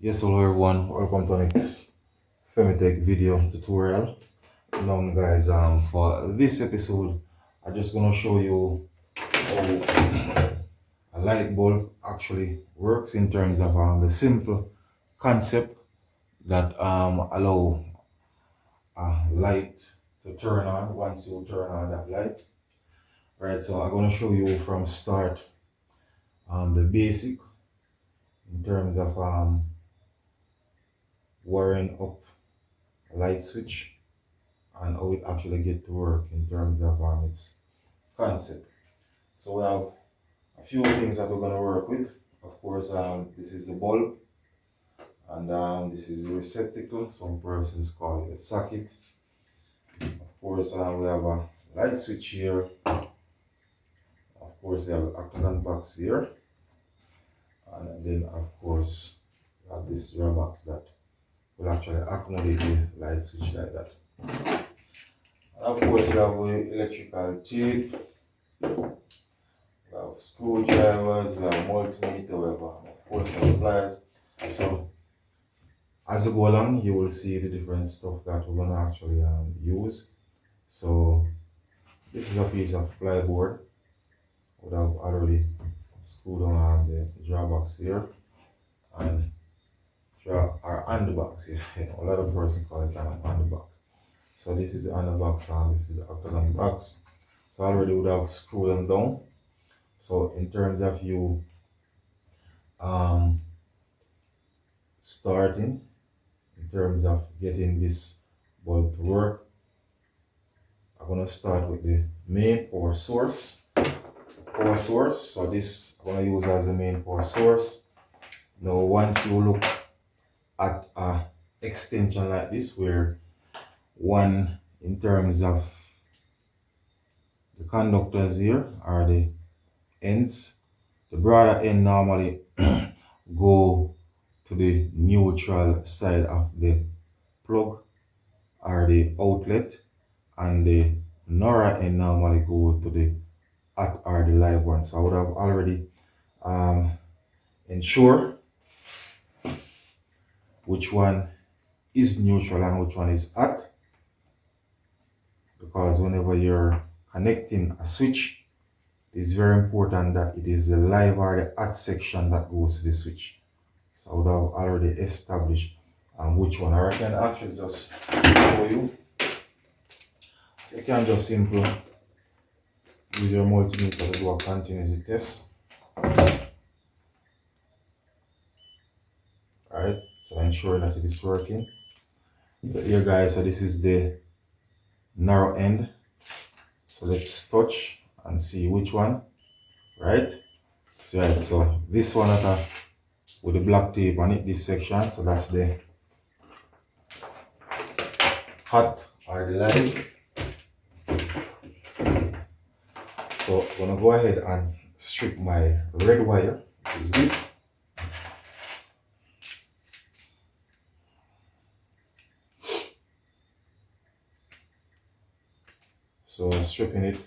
Yes, hello everyone, welcome to next Femitech video tutorial. Now guys, for this episode, I'm just gonna show you how a light bulb actually works in terms of the simple concept that allow a light to turn on once you turn on that light. Right, so I'm gonna show you from start the basic in terms of wiring up a light switch and how it actually get to work in terms of its concept. So we have a few things that we're going to work with. Of course, this is the bulb, and this is the receptacle. Some persons call it a socket. Of course, we have a light switch here. Of course, we have an octagon box here, and then of course we have this draw box that will actually accommodate the light switch like that. And of course, we have electrical tape. We have screwdrivers, we have multimeter, we have, of course, we have pliers. So as we go along, you will see the different stuff that we're gonna actually use. So this is a piece of plyboard. Would have already screwed on the draw box here and draw our underbox here. A lot of person call it an underbox. So this is the underbox and this is the octagon box. So I already would have screwed them down. So in terms of you starting, in terms of getting this bulb to work, I'm gonna start with the main power source. So this I'm gonna use as the main power source. Now once you look at a extension like this, where one in terms of the conductors here are the ends, the broader end normally go to the neutral side of the plug or the outlet, and the narrow end normally go to the hot or the live one. So I would have already ensure which one is neutral and which one is hot, because whenever you're connecting a switch, it's very important that it is the live or the hot section that goes to the switch. So I would have already established which one. Or I can actually just show you. So you can just simply use your multimeter to do a continuity test. Alright, so ensure that it is working. So here guys, so this is the narrow end. So let's touch and see which one. Right? So right, so this one with the black tape on it, this section, so that's the hot or the live. So I'm gonna go ahead and strip my red wire, which is this. So stripping it.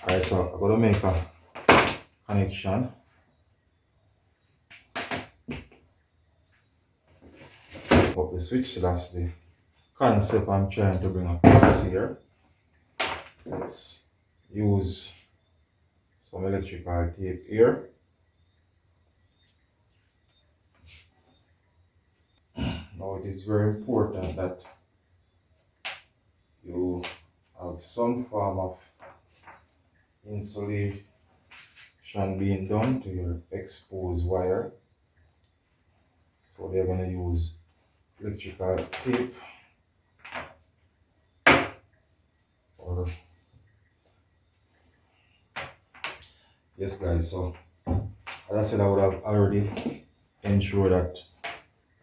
Alright, so I'm gonna make a connection. Up the switch, so that's the concept I'm trying to bring across here. Let's use some electrical tape here. Now it is very important that you have some form of insulation being done to your exposed wire. So they're going to use electrical tape or yes guys, so as I said, I would have already ensured that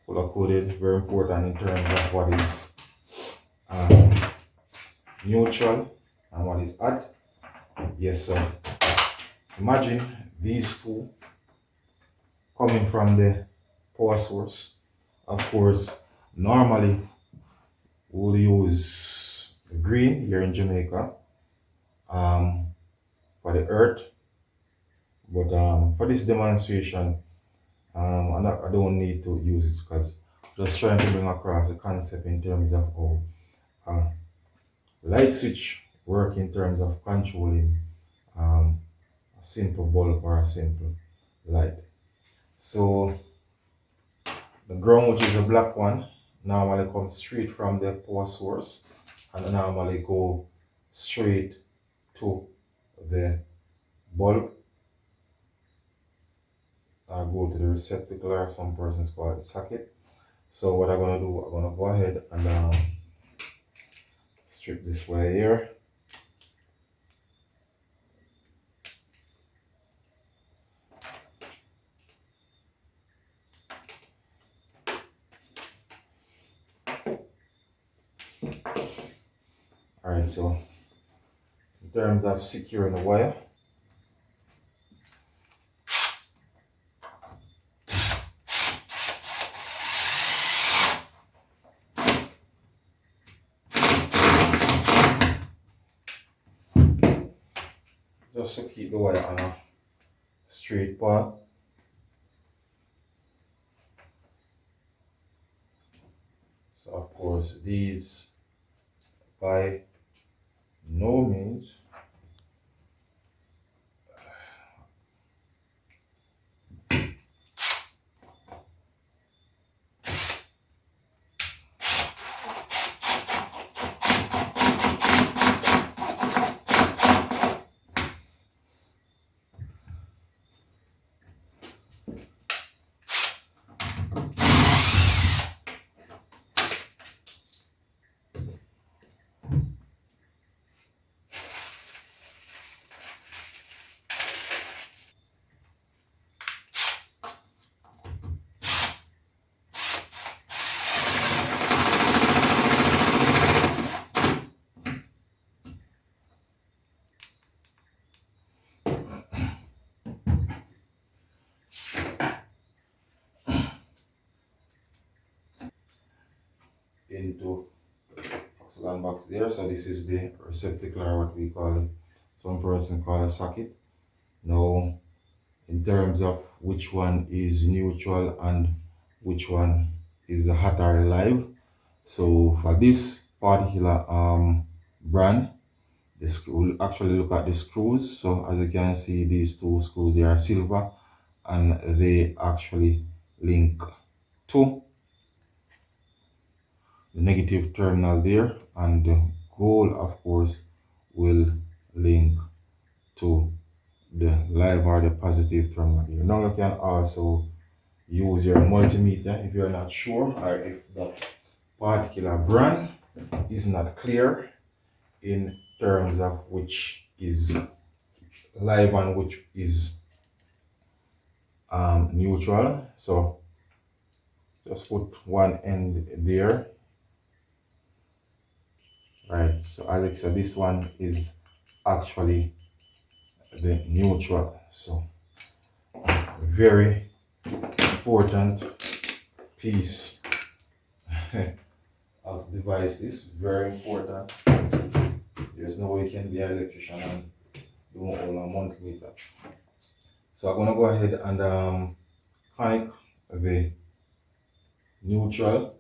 color coded, very important in terms of what is neutral and what is hot. Yes, so imagine these two coming from the power source. Of course, normally we'll use the green here in Jamaica for the earth. But for this demonstration, I don't need to use it because just trying to bring across the concept in terms of how a light switch work in terms of controlling a simple bulb or a simple light. So the ground, which is a black one, normally comes straight from the power source and normally go straight to the bulb or go to the receptacle, or some persons call it socket. So what I'm gonna do, I'm gonna go ahead and strip this way here. Alright, so in terms of securing the wire, just to keep the wire on a straight path. So of course these by no means into oxygen box there. So this is the receptacle, or what we call it. Some person call a socket. Now, in terms of which one is neutral and which one is hot or live. So for this particular brand, the screw, we'll actually look at the screws. So as you can see, these two screws, they are silver and they actually link to the negative terminal there, and the gold of course will link to the live or the positive terminal here. Now you can also use your multimeter if you're not sure, or if the particular brand is not clear in terms of which is live and which is neutral. So just put one end there. Right, so as I said, this one is actually the neutral. So very important piece of device. Is very important. There's no way you can be an electrician and do all a multimeter. So I'm gonna go ahead and connect the neutral.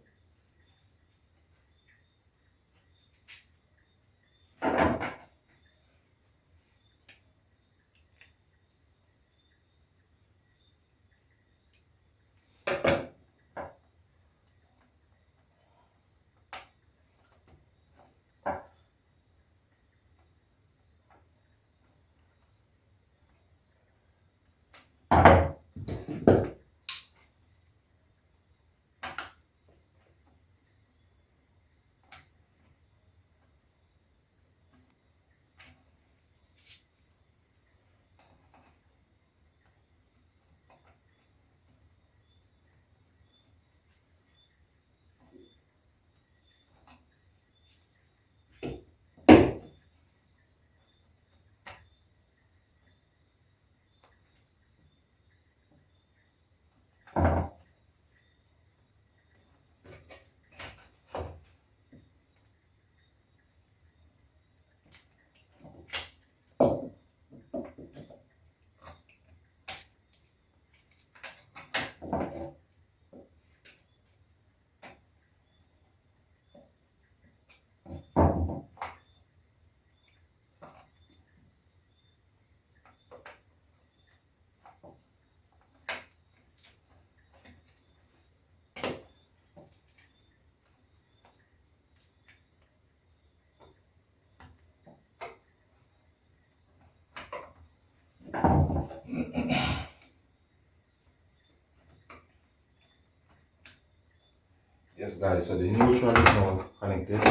Yes guys, so the neutral is now connected.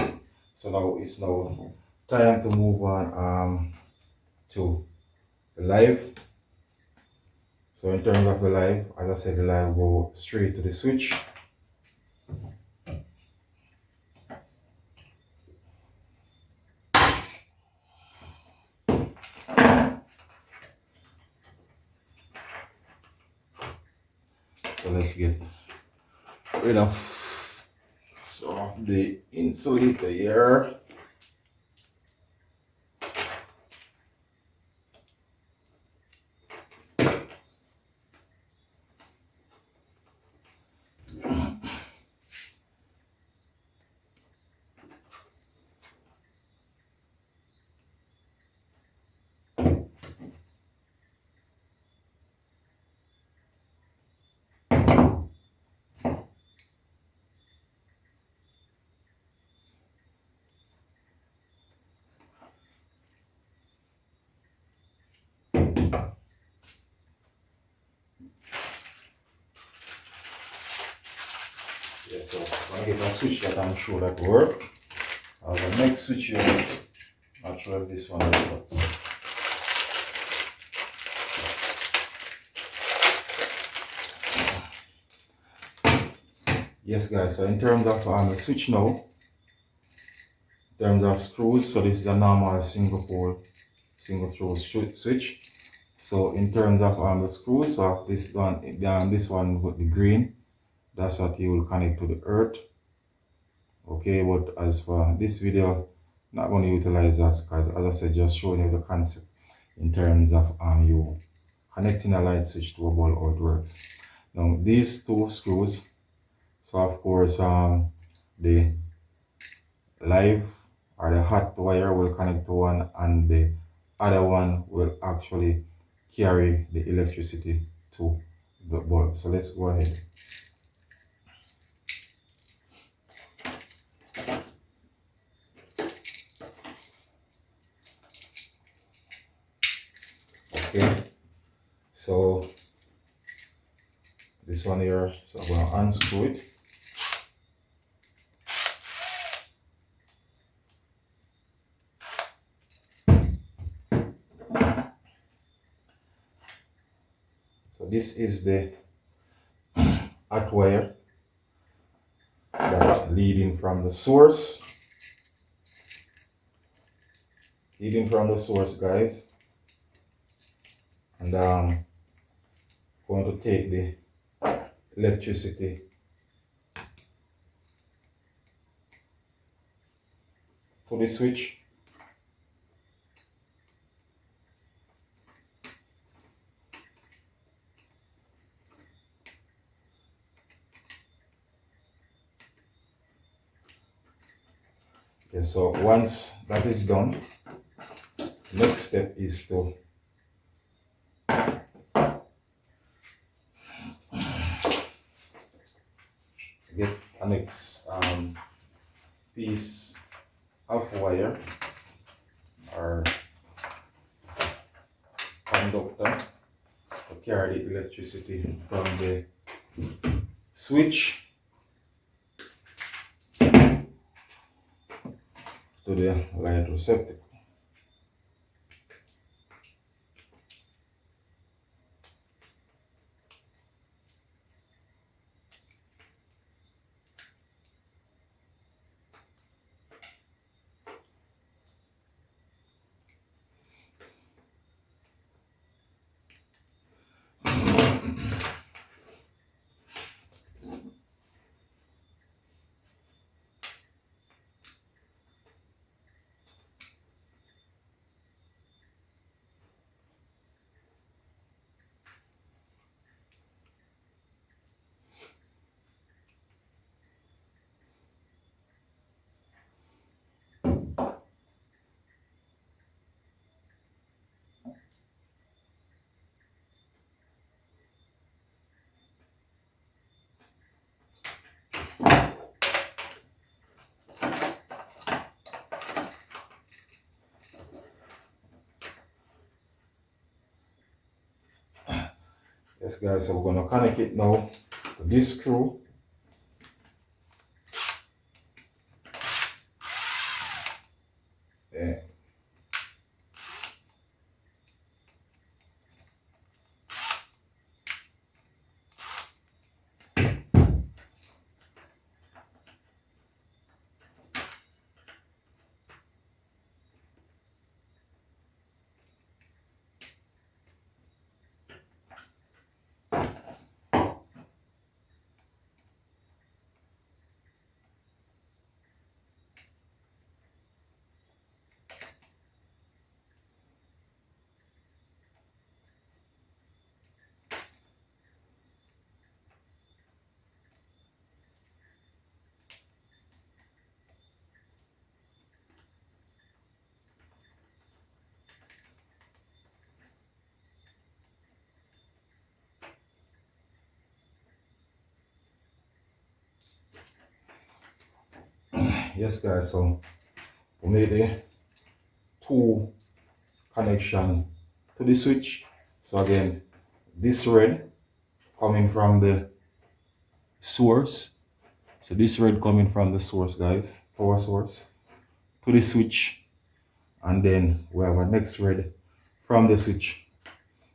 So now it's now time to move on to the live. So in terms of the live, as I said, the live go straight to the switch. So let's get rid of some of the insulator here. Yeah, so I'm gonna get a switch that I'm sure that work. The next switch here, not sure if this one works. Yes guys, so in terms of the switch now, in terms of screws, so this is a normal single pole, single throw switch. So in terms of the screws, so this one with the green, that's what you will connect to the earth. Okay, but as for this video, not going to utilize that because as I said, just showing you the concept in terms of you connecting a light switch to a bulb, how it works. Now these two screws, so of course the live or the hot wire will connect to one, and the other one will actually carry the electricity to the bulb. So let's go ahead. Okay, so this one here, so I'm going to unscrew it. So this is the hot wire that leading from the source. Leading from the source, guys. And I'm going to take the electricity to the switch. Okay, so once that is done, next step is to get a next piece of wire or conductor to carry the electricity from the switch to the light receptacle. Yes guys, so we're going to connect it now to this screw. Yes guys, so we made the two connection to the switch. So again, this red coming from the source. So this red coming from the source, guys, power source, to the switch. And then we have a next red from the switch,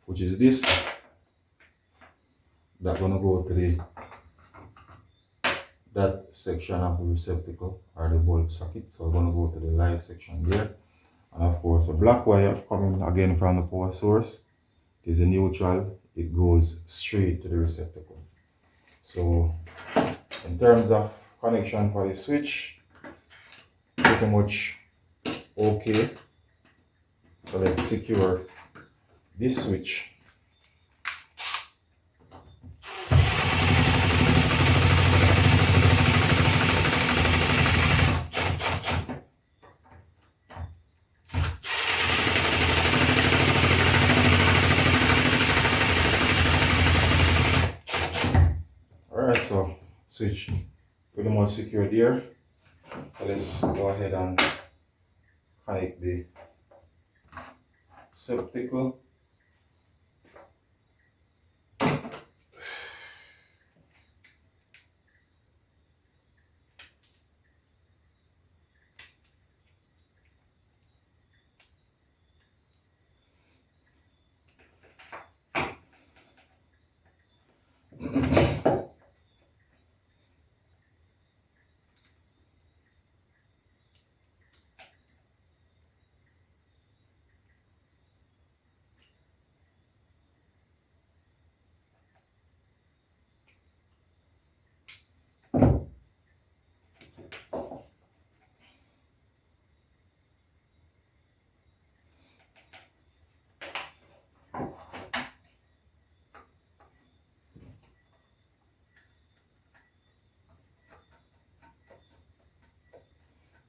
which is this. That's gonna go to the that section of the receptacle or the bulb socket. So we're gonna go to the live section there. And of course a black wire coming again from the power source is a neutral. It goes straight to the receptacle. So in terms of connection for the switch, pretty much okay. So let's secure this switch. Alright, so switch pretty much secured there. So let's go ahead and connect the receptacle.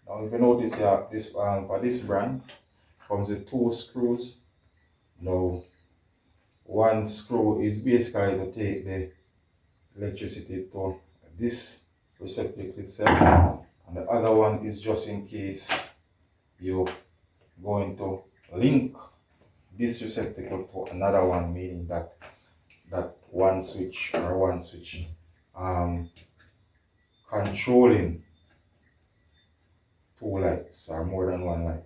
Now if you notice here, this for this brand comes with two screws. Now one screw is basically to take the electricity to this receptacle itself, and the other one is just in case you're going to link this receptacle to another one, meaning that one switch controlling two lights or more than one light.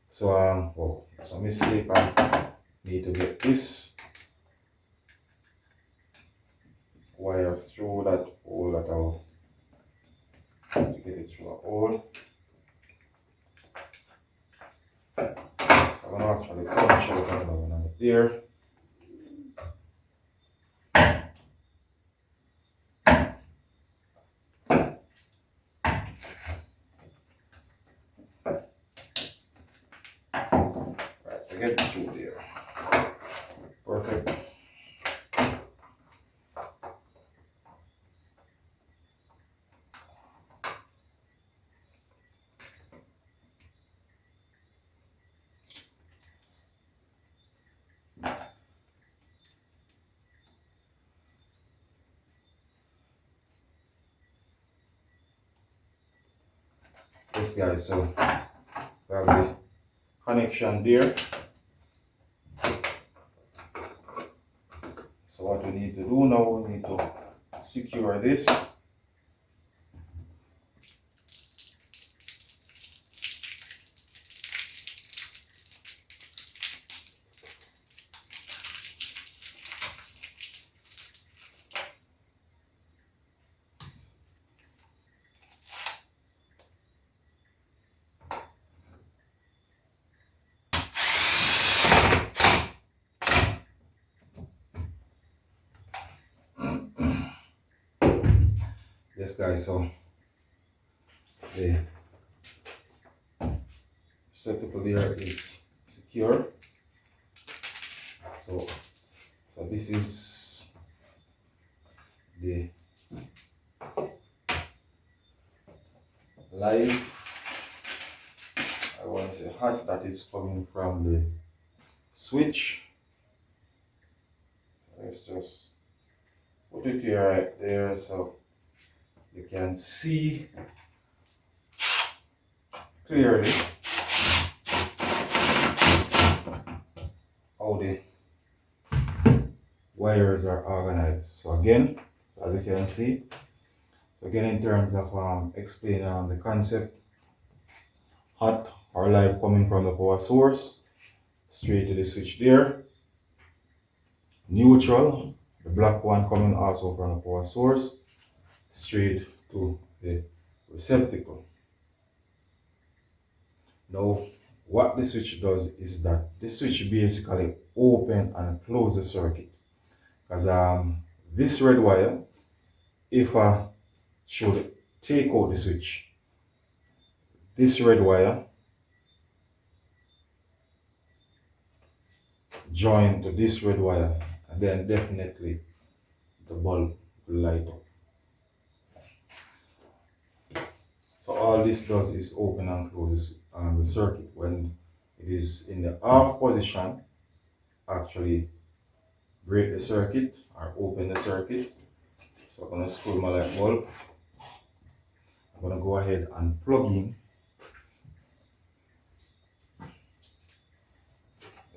So oh, that's a mistake. I need to get this wire through that hole that to get it through a hole. So I'm gonna actually punch out another one there. Right, so get it through there. Perfect. Yes guys, so we have the connection there. So what we need to do now, we need to secure this. Yes guys, so the receptacle there is secure. So this is the live, I want to say hot, that is coming from the switch. So let's just put it here right there. So you can see clearly how the wires are organized. So again, as you can see, so again, in terms of explaining the concept, hot or live coming from the power source straight to the switch there. Neutral, the black one coming also from the power source straight to the receptacle. Now, what the switch does is that the switch basically open and close the circuit. Because this red wire, if I should take out the switch, this red wire join to this red wire, and then definitely the bulb will light up. So all this does is open and close the circuit. When it is in the off position, actually break the circuit or open the circuit. So I'm going to screw my light bulb. I'm going to go ahead and plug in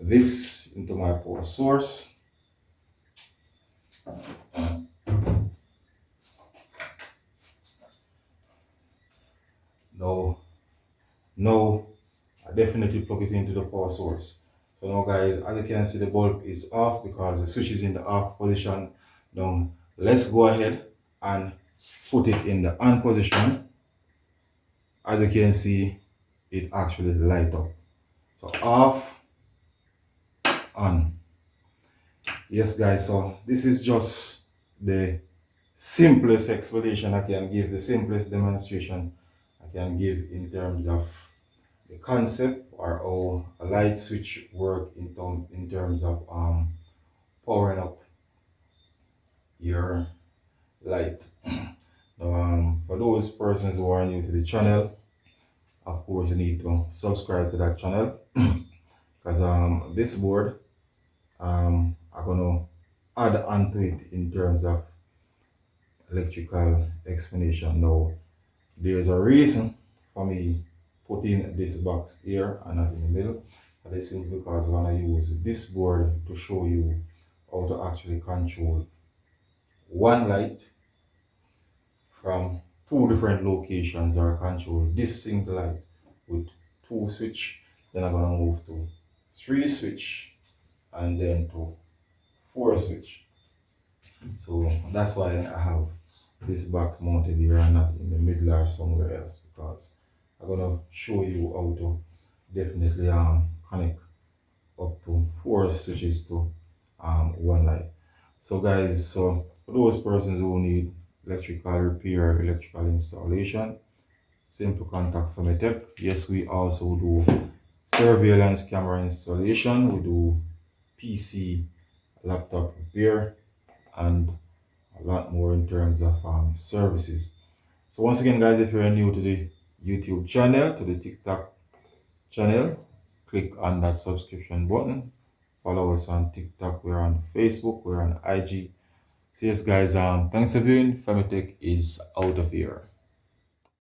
this into my power source. Now I definitely plug it into the power source. So now guys, as you can see, the bulb is off because the switch is in the off position. Now let's go ahead and put it in the on position. As you can see, it actually light up. So off, on. Yes guys, so this is just the simplest explanation I can give, the simplest demonstration I can give in terms of the concept or how a light switch work in terms of powering up your light. Now, for those persons who are new to the channel, of course you need to subscribe to that channel because this board I'm gonna add onto it in terms of electrical explanation. Now there's a reason for me putting this box here and not in the middle. That is simply because I'm gonna use this board to show you how to actually control one light from two different locations, or control this single light with two switch. Then I'm gonna move to 3 switch and then to 4 switch. So that's why I have this box mounted here and not in the middle or somewhere else, because I'm gonna show you how to definitely connect up to 4 switches to one light. So guys, so for those persons who need electrical repair, electrical installation, simple contact Femitech. Yes, we also do surveillance camera installation, we do PC laptop repair, and a lot more in terms of services. So once again guys, if you're new to the YouTube channel, to the TikTok channel, click on that subscription button. Follow us on TikTok, we're on Facebook, we're on IG. So yes guys, thanks for viewing. Femitech is out of here.